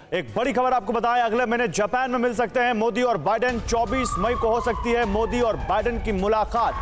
एक बड़ी खबर आपको बताएं, अगले महीने जापान में मिल सकते हैं मोदी और बाइडेन। 24 मई को हो सकती है मोदी और बाइडेन की मुलाकात।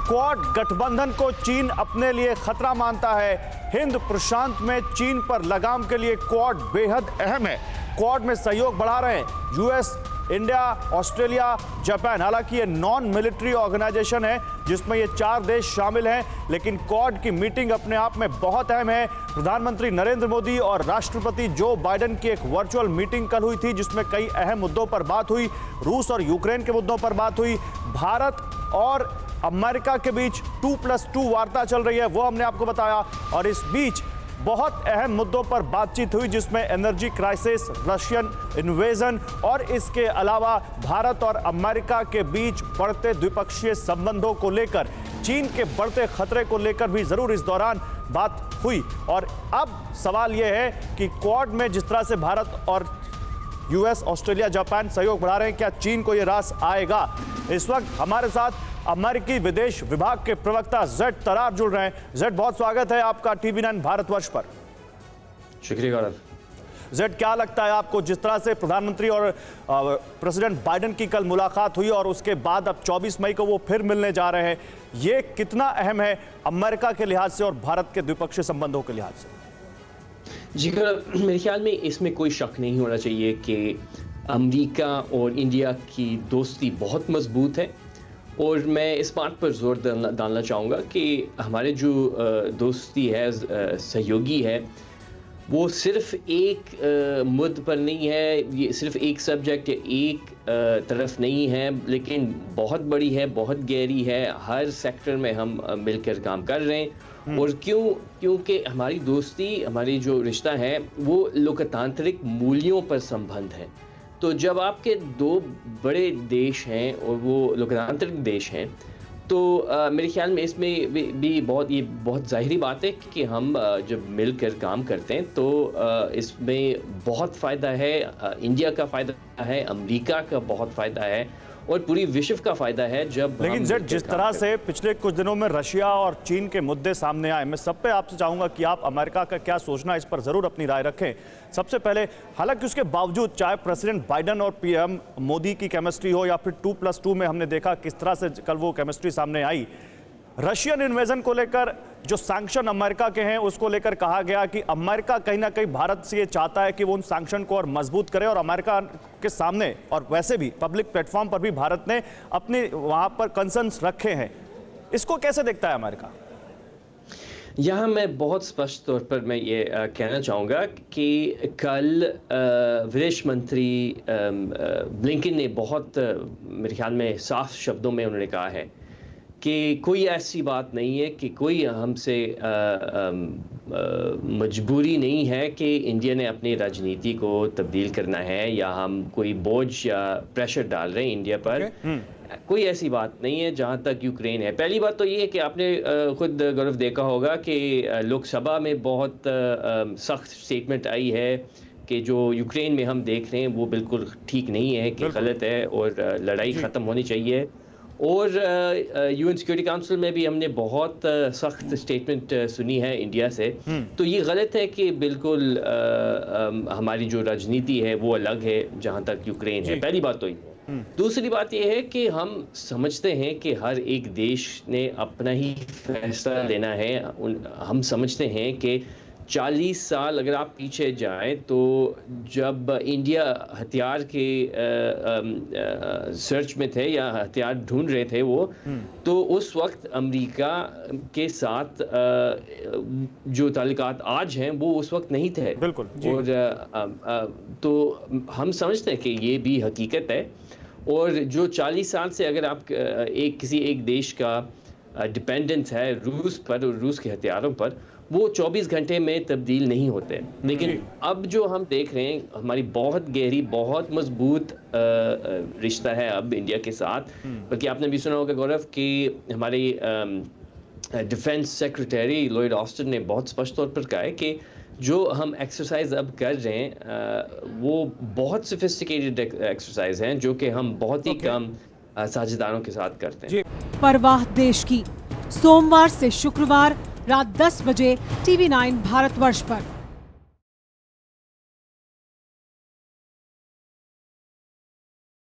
क्वाड गठबंधन को चीन अपने लिए खतरा मानता है। हिंद प्रशांत में चीन पर लगाम के लिए क्वाड बेहद अहम है। क्वाड में सहयोग बढ़ा रहे हैं यूएस, इंडिया, ऑस्ट्रेलिया, जापान। हालांकि ये नॉन मिलिट्री ऑर्गेनाइजेशन है जिसमें ये 4 देश शामिल हैं, लेकिन क्वाड की मीटिंग अपने आप में बहुत अहम है। प्रधानमंत्री नरेंद्र मोदी और राष्ट्रपति जो बाइडेन की एक वर्चुअल मीटिंग कल हुई थी जिसमें कई अहम मुद्दों पर बात हुई। रूस और यूक्रेन के मुद्दों पर बात हुई। भारत और अमेरिका के बीच 2+2 वार्ता चल रही है, वो हमने आपको बताया। और इस बीच बहुत अहम मुद्दों पर बातचीत हुई जिसमें एनर्जी क्राइसिस, रशियन इन्वेजन और इसके अलावा भारत और अमेरिका के बीच बढ़ते द्विपक्षीय संबंधों को लेकर, चीन के बढ़ते खतरे को लेकर भी जरूर इस दौरान बात हुई। और अब सवाल यह है कि क्वाड में जिस तरह से भारत और यूएस, ऑस्ट्रेलिया, जापान सहयोग बढ़ा रहे हैं, क्या चीन को यह रास आएगा? इस वक्त हमारे साथ अमेरिकी विदेश विभाग के प्रवक्ता जेड तरार जुड़ रहे हैं। जेड, बहुत स्वागत है आपका TV9 भारतवर्ष पर। शुक्रिया गौरव। जेड, क्या लगता है आपको, जिस तरह से प्रधानमंत्री और प्रेसिडेंट बाइडेन की कल मुलाकात हुई और उसके बाद अब 24 मई को वो फिर मिलने जा रहे हैं, ये कितना अहम है अमेरिका के लिहाज से और भारत के द्विपक्षीय संबंधों के लिहाज से? जी गौरव, मेरे ख्याल में इसमें कोई शक नहीं होना चाहिए कि अमेरिका और इंडिया की दोस्ती बहुत मजबूत है। और मैं इस बात पर जोर डालना चाहूँगा कि हमारे जो दोस्ती है, सहयोगी है, वो सिर्फ एक मुद्दे पर नहीं है, ये सिर्फ एक सब्जेक्ट या एक तरफ नहीं है, लेकिन बहुत बड़ी है, बहुत गहरी है। हर सेक्टर में हम मिलकर काम कर रहे हैं। और क्योंकि हमारी दोस्ती, हमारी जो रिश्ता है वो लोकतांत्रिक मूल्यों पर संबंध है। तो जब आपके 2 बड़े देश हैं और वो लोकतांत्रिक देश हैं, तो मेरे ख्याल में इसमें भी ये बहुत ज़ाहिरी बात है कि हम जब मिलकर काम करते हैं तो इसमें बहुत फ़ायदा है। इंडिया का फ़ायदा है, अमेरिका का बहुत फ़ायदा है और पूरी विश्व का फायदा है। जब लेकिन जेड, जिस तरह से पिछले कुछ दिनों में रशिया और चीन के मुद्दे सामने आए, मैं सब पे आपसे चाहूंगा कि आप अमेरिका का क्या सोचना है इस पर जरूर अपनी राय रखें। सबसे पहले, हालांकि उसके बावजूद चाहे प्रेसिडेंट बाइडेन और पीएम मोदी की केमिस्ट्री हो या फिर 2+2 में हमने देखा किस तरह से कल वो केमिस्ट्री सामने आई, रशियन इन्वेजन को लेकर जो सैंक्शन अमेरिका के हैं उसको लेकर कहा गया कि अमेरिका कहीं ना कहीं भारत से ये चाहता है कि वो उन सैंक्शन को और मजबूत करे। और अमेरिका के सामने और वैसे भी पब्लिक प्लेटफॉर्म पर भी भारत ने अपने वहां पर कंसर्न्स रखे हैं। इसको कैसे देखता है अमेरिका? यहाँ मैं बहुत स्पष्ट तौर पर मैं ये कहना चाहूँगा कि कल विदेश मंत्री ब्लिंकन ने बहुत मेरे ख्याल में साफ शब्दों में उन्होंने कहा है कि कोई ऐसी बात नहीं है कि कोई हमसे मजबूरी नहीं है कि इंडिया ने अपनी राजनीति को तब्दील करना है या हम कोई बोझ या प्रेशर डाल रहे हैं इंडिया पर। कोई ऐसी बात नहीं है। जहाँ तक यूक्रेन है, पहली बात तो ये है कि आपने खुद गौरव देखा होगा कि लोकसभा में बहुत सख्त स्टेटमेंट आई है कि जो यूक्रेन में हम देख रहे हैं वो बिल्कुल ठीक नहीं है, कि गलत है और लड़ाई ख़त्म होनी चाहिए। और यूएन सिक्योरिटी काउंसिल में भी हमने बहुत सख्त स्टेटमेंट सुनी है इंडिया से। तो ये गलत है कि बिल्कुल हमारी जो राजनीति है वो अलग है जहाँ तक यूक्रेन है। पहली बात तो ये। दूसरी बात ये है कि हम समझते हैं कि हर एक देश ने अपना ही फैसला लेना है। हम समझते हैं कि 40 साल अगर आप पीछे जाएं तो जब इंडिया हथियार के सर्च में थे या हथियार ढूंढ रहे थे वो, तो उस वक्त अमेरिका के साथ जो ताल्लुकात आज हैं वो उस वक्त नहीं थे। बिल्कुल। और तो हम समझते हैं कि ये भी हकीकत है। और जो 40 साल से अगर आप किसी एक देश का डिपेंडेंस है रूस पर और रूस के हथियारों पर, वो 24 घंटे में तब्दील नहीं होते। लेकिन अब जो हम देख रहे हैं, हमारी बहुत गहरी, बहुत मजबूत रिश्ता है अब इंडिया के साथ। बल्कि आपने भी सुना होगा गौरव कि हमारे डिफेंस सेक्रेटरी लॉयड ऑस्टिन ने बहुत स्पष्ट तौर पर कहा है कि जो हम एक्सरसाइज अब कर रहे हैं वो बहुत सोफिस्टिकेटेड एक्सरसाइज हैं, जो कि हम बहुत ही कम साझेदारों के साथ करते हैं। परवाह देश की, सोमवार से शुक्रवार रात 10 बजे TV9 भारतवर्ष पर।